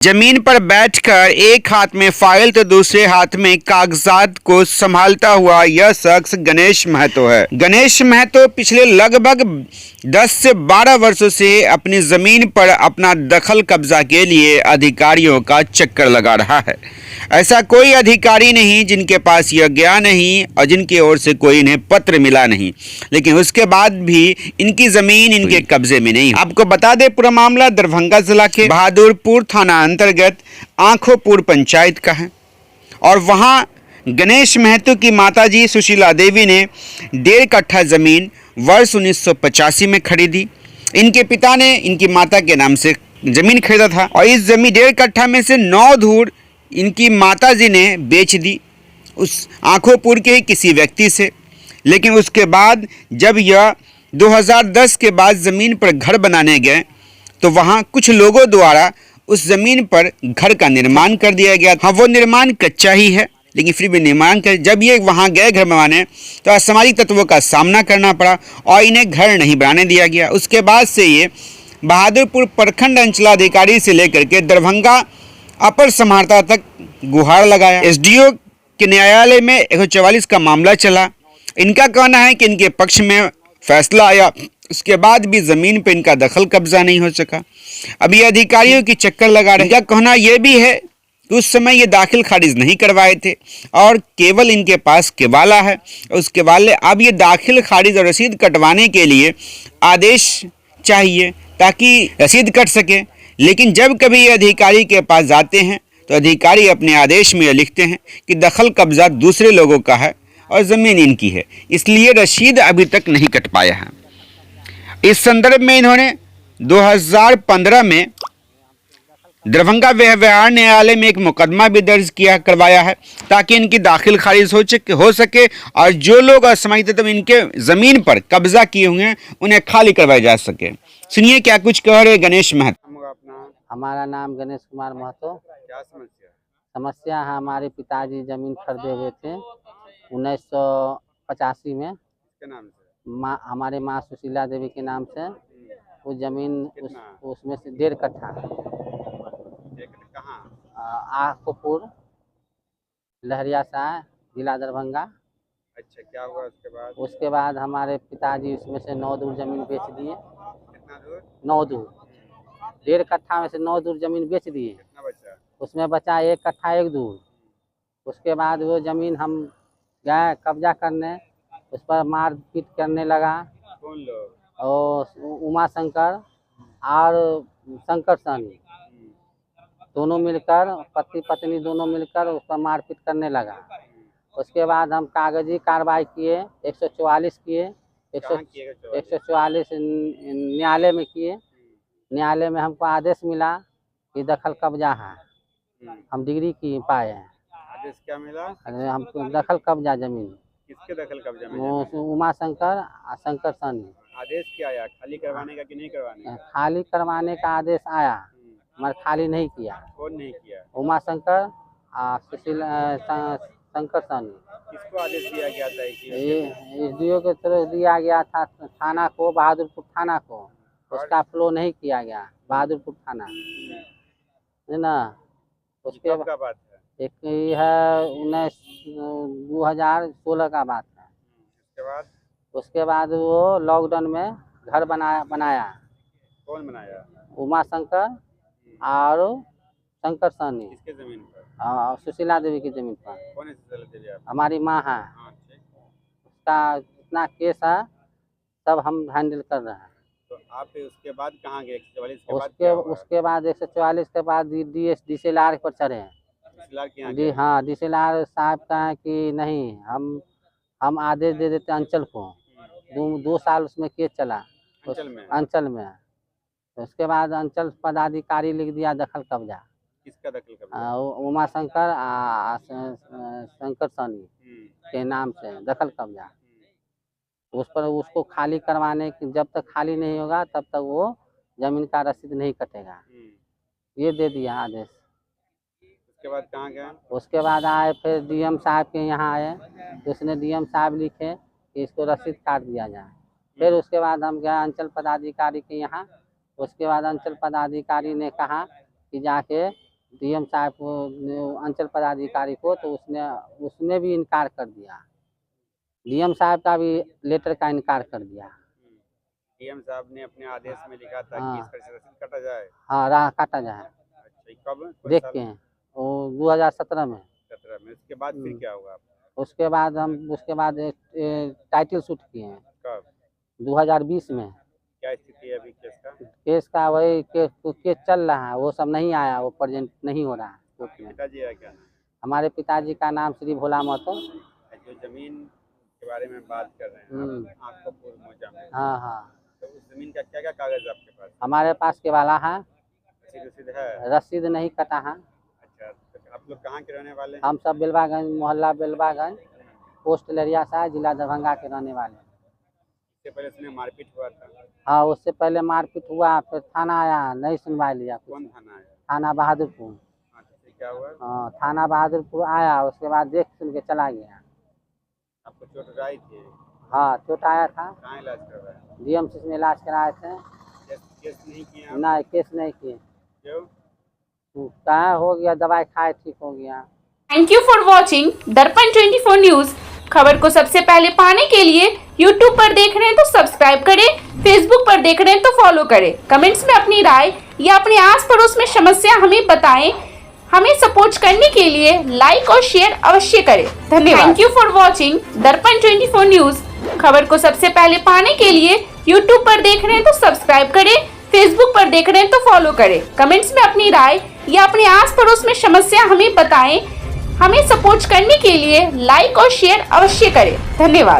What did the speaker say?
जमीन पर बैठकर एक हाथ में फाइल तो दूसरे हाथ में कागजात को संभालता हुआ यह शख्स गणेश महतो है। गणेश महतो पिछले लगभग 10 से 12 वर्षों से अपनी जमीन पर अपना दखल कब्जा के लिए अधिकारियों का चक्कर लगा रहा है। ऐसा कोई अधिकारी नहीं जिनके पास यह गया नहीं और जिनकी ओर से कोई इन्हें पत्र मिला नहीं, लेकिन उसके बाद भी इनकी जमीन इनके कब्जे में नहीं। आपको बता दें, पूरा मामला दरभंगा जिला के बहादुरपुर थाना अंतर्गत आंखोपुर पंचायत का है और वहां गणेश महतो की माताजी सुशीला देवी ने 1.5 कट्ठा जमीन वर्ष 1985 में खरीदी। इनके पिता ने इनकी माता के नाम से जमीन खरीदा था और इस जमीन 1.5 कट्ठा में से 9 धूर इनकी माताजी ने बेच दी उस आंखोपुर के ही किसी व्यक्ति से। लेकिन उसके बाद जब यह 2010 के बाद ज़मीन पर घर बनाने गए तो वहाँ कुछ लोगों द्वारा उस ज़मीन पर घर का निर्माण कर दिया गया। हाँ, वो निर्माण कच्चा ही है, लेकिन फिर भी निर्माण कर जब ये वहाँ गए घर बनवाने तो असामाजिक तत्वों का सामना करना पड़ा और इन्हें घर नहीं बनाने दिया गया। उसके बाद से ये बहादुरपुर प्रखंड अंचलाधिकारी से लेकर के दरभंगा अपर समाहर्ता तक गुहार लगाया। एसडीओ के न्यायालय में 144 का मामला चला। इनका कहना है कि इनके पक्ष में फैसला आया, उसके बाद भी ज़मीन पर इनका दखल कब्जा नहीं हो सका। अब ये अधिकारियों की चक्कर लगा रहे हैं। इनका कहना यह भी है कि उस समय ये दाखिल खारिज नहीं करवाए थे और केवल इनके पास केवाला है। उस केवाले अब ये दाखिल खारिज और रसीद कटवाने के लिए आदेश चाहिए ताकि रसीद कट सके। लेकिन जब कभी ये अधिकारी के पास जाते हैं तो अधिकारी अपने आदेश में लिखते हैं कि दखल कब्जा दूसरे लोगों का है और ज़मीन इनकी है, इसलिए रसीद अभी तक नहीं कट पाया है। इस संदर्भ में इन्होंने 2015 में दरभंगा व्यवहार न्यायालय में एक मुकदमा भी दर्ज करवाया है ताकि इनकी दाखिल खारिज हो सके और जो लोग असामाजिक तत्व इनके ज़मीन पर कब्जा किए हुए हैं उन्हें खाली करवाया जा सके। सुनिए क्या कुछ कह रहे गणेश महतो। हमारा नाम गणेश कुमार महतो। क्या समस्या? समस्या है, हमारे पिताजी जमीन खरीदे हुए थे 1985 में। किसके नाम से? हमारे माँ सुशीला देवी के नाम से। वो जमीन उसमें से 1.5 कट्ठा आंखोपुर लहरियासा जिला दरभंगा। अच्छा, क्या हुआ उसके बाद? उसके बाद हमारे पिताजी उसमें से 9 दूर जमीन बेच दिए। कितना दूर? 9 दूर। 1.5 कट्ठा में से 9 दूर जमीन बेच दिए। कितना बचा? उसमें बचा 1 कट्ठा 1 दूर। उसके बाद वो जमीन हम गए कब्जा करने, उस पर मारपीट करने लगा। कौन लोग? और उमा शंकर और शंकर सानी दोनों मिलकर, पति पत्नी दोनों मिलकर उस पर मारपीट करने लगा। उसके बाद हम कागजी कार्रवाई किए, 144 किए, 144 न्यायालय में किए। न्यायालय में हमको आदेश मिला कि दखल कब्जा है। हम डिग्री की पाए हैं। आदेश क्या मिला? हमको दखल कब्जा जमीन। किसके दखल कब्जा में? उमा शंकर और शंकर सानी। आदेश क्या आया, खाली करवाने का कि नहीं करवाने का? खाली करवाने का आदेश आया मगर खाली नहीं किया। कौन नहीं किया? उमा शंकर और सुशीला शंकर सानी। किसको आदेश दिया गया था? एसडीओ के तरफ दिया गया था थाना को, बहादुरपुर थाना को। उसका फ्लो नहीं किया गया, बहादुरपुर थाना है ना। उसके का बात है? एक ये है 2016 का बात है। उसके बाद वो लॉकडाउन में घर बनाया। कौन बनाया? उमा शंकर और शंकर सानी। किसके जमीन पर? सुशीला देवी की जमीन पर। कौन है सुशीला देवी? हमारी माँ है। उसका जितना केस है सब हम हैंडल कर रहे हैं। तो आप उसके बाद कहाँ गए? 144 के उसके बाद 144 के बाद DCLR पर चढ़े हैं। हाँ, DCLR साहब का है कि नहीं, हम आदेश दे देते अंचल को। 2 साल उसमें केस चला अंचल में। तो उसके बाद अंचल पदाधिकारी लिख दिया दखल कब्जा। किसका दखल कब्जा? उमा शंकर शंकर सानी के नाम से दखल कब्जा। उस पर उसको खाली करवाने की, जब तक खाली नहीं होगा तब तक वो जमीन का रसीद नहीं कटेगा, ये दे दिया आदेश। उसके बाद कहाँ गए? उसके बाद आए फिर DM साहब के यहाँ आए तो उसने DM साहब लिखे कि इसको रसीद काट दिया जाए। फिर उसके बाद हम गए अंचल पदाधिकारी के यहाँ। उसके बाद अंचल पदाधिकारी ने कहा कि जाके डीएम साहब को, अंचल पदाधिकारी को, तो उसने भी इनकार कर दिया। डीएम साहब का भी लेटर का इनकार कर दिया। डीएम साहब ने अपने आदेश में लिखा था हाँ। कि इसका रसीद कटा जाए। हाँ, राह काटा जाए। अच्छा, कब? देख के हैं वो 2017 में। 17 में। उसके बाद फिर क्या हुआ? उसके बाद एक टाइटल शूट किए हैं कब? 2020 में। क्या स्थिति है अभी केस का? केस का वही केस चल रहा है, वो सब नहीं आया, वो प्रेजेंट नहीं हो रहा है कोर्ट में। पिताजी है क्या? हमारे पिताजी का नाम श्री भोला महतो। जो जमीन के बारे में बात कर रहे हैं आप, आपको मोजा में, हाँ हाँ, तो उस जमीन का क्या क्या कागज आपके पास? हमारे पास केवाला है, रसीद है? रसीद नहीं कटा है। अच्छा, तो आप लोग कहाँ के रहने वाले हैं? हम सब बेलवागंज, मोहल्ला बेलवागंज, पोस्ट लरिया सा, जिला दरभंगा के रहने वाले हैं। इससे पहले उसमें मारपीट हुआ था? हाँ, उससे पहले मारपीट हुआ, फिर थाना आया, नहीं सुनवाई लिया। कौन थाना है? थाना बहादुरपुर। हाँ, तो फिर क्या हुआ? हाँ, थाना बहादुरपुर आया, उसके बाद देख सुन के चला गया। आपको चोट आई थी? हाँ, चोट आया था। कहाँ इलाज करवाया? डीएमसी में इलाज कराए थे। केस नहीं किया? नहीं, केस नहीं किए। क्यों? कहाँ हो गया, दवाई खाए ठीक हो गया। थैंक यू फॉर वॉचिंग दर्पण 24 न्यूज। खबर को सबसे पहले पाने के लिए यूट्यूब पर देख रहे हैं तो सब्सक्राइब करें, फेसबुक पर देख रहे हैं तो फॉलो करें। कमेंट्स में अपनी राय या अपने आस पड़ोस में समस्या हमें बताएं। हमें सपोर्ट करने के लिए लाइक और शेयर अवश्य करें। धन्यवाद। थैंक यू फॉर वॉचिंग दर्पण 24 न्यूज। खबर को सबसे पहले पाने के लिए यूट्यूब पर देख रहे हैं तो सब्सक्राइब करें, फेसबुक पर देख रहे हैं तो फॉलो करें। कमेंट्स में अपनी राय या अपने आस पड़ोस में समस्या हमें बताएं। हमें सपोर्ट करने के लिए लाइक और शेयर अवश्य करें। धन्यवाद।